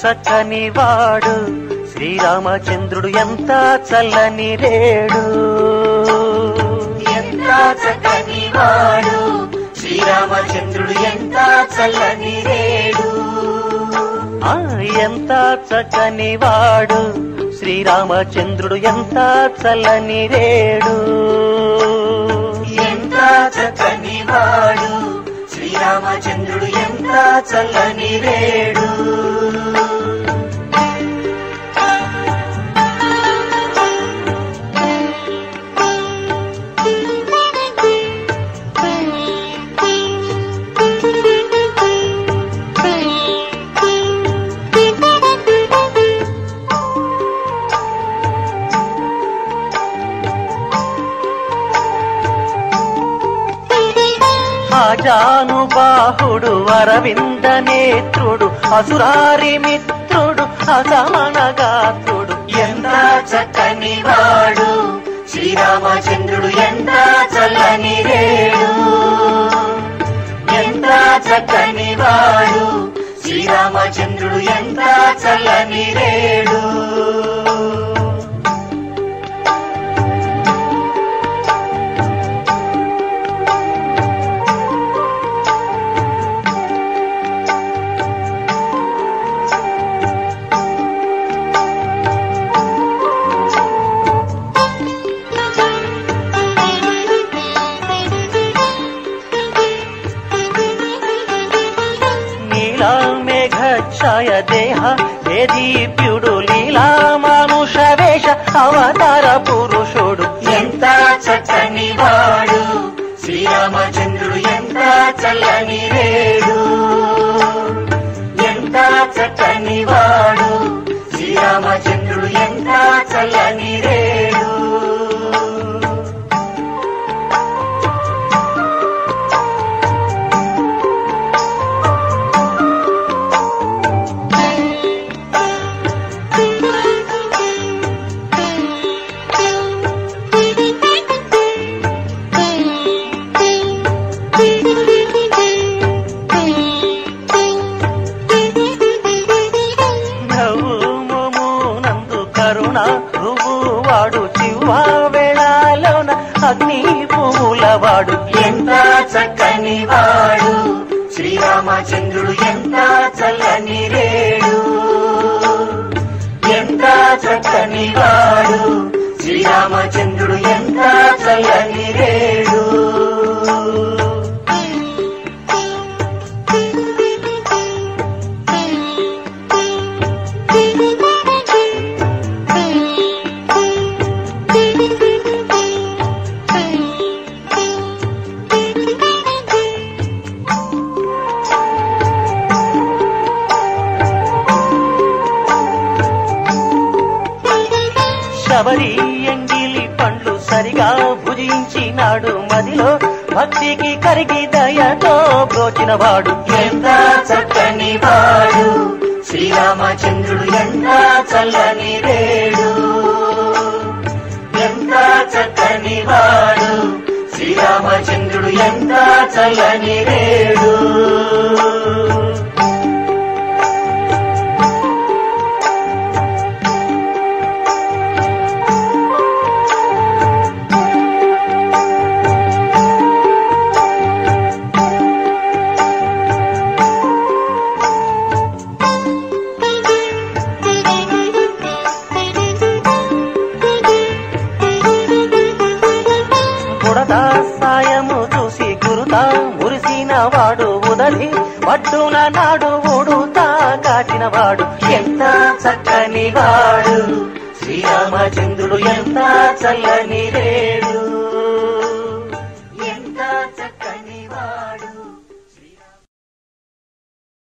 చక్కని వాడు శ్రీరామచంద్రుడు ఎంత చల్లని రేడు. ఎంత చక్కని వాడు శ్రీరామచంద్రుడు ఎంత చల్లని రేడు. ఎంత చక్కని వాడు శ్రీరామచంద్రుడు ఎంత చల్లని రేడు. ఎంత చక్కని వాడు శ్రీరామచంద్రుడు ఎంత చల్లని రేడు. ఆజానుబాహుడు అరవింద నేత్రుడు అసురారి మిత్రుడు అసమాన గాత్రుడు ఎంత చక్కని వాడు శ్రీరామచంద్రుడు ఎంత చల్లని రేడు. ఎంత చక్కని వాడు శ్రీరామచంద్రుడు ఎంత చల్లని రేడు. మేఘఛాయ దేహ దేదీప్యుడు లీలా మానుష వేష అవతార పురుషుడు ఎంత చక్కని వాడు శ్రీరామచంద్రుడు ఎంత చల్లని రేడు. ఎంత చక్కని వాడు శ్రీరామచంద్రుడు ఎంత చల్లని రేడు. వాడు చివ్వా వేళలోన అగ్ని పూలవాడు ఎంత చక్కని వాడు శ్రీరామచంద్రుడు ఎంత చల్లని రేడు. ఎంత చక్కని వాడు శ్రీరామచంద్రుడు ఎంత చల్లని రేడు. శబరి ఎంగిలి పండ్లు సరిగా భుజించినాడు మదిలో భక్తికి కరిగి దయతో బ్రోచినవాడు ఎంత చక్కని వాడు శ్రీరామచంద్రుడు ఎంత చల్లని రేడు. ఎంత చక్కని వాడు శ్రీరామచంద్రుడు ఎంత చల్లని రేడు. సాయము చూసి గురుతా మురిసిన వాడు ఉదలి పట్టున నాడు ఊడుతా కాచిన వాడు ఎంత చక్కని వాడు శ్రీరామచంద్రుడు ఎంత చల్లని రేడు.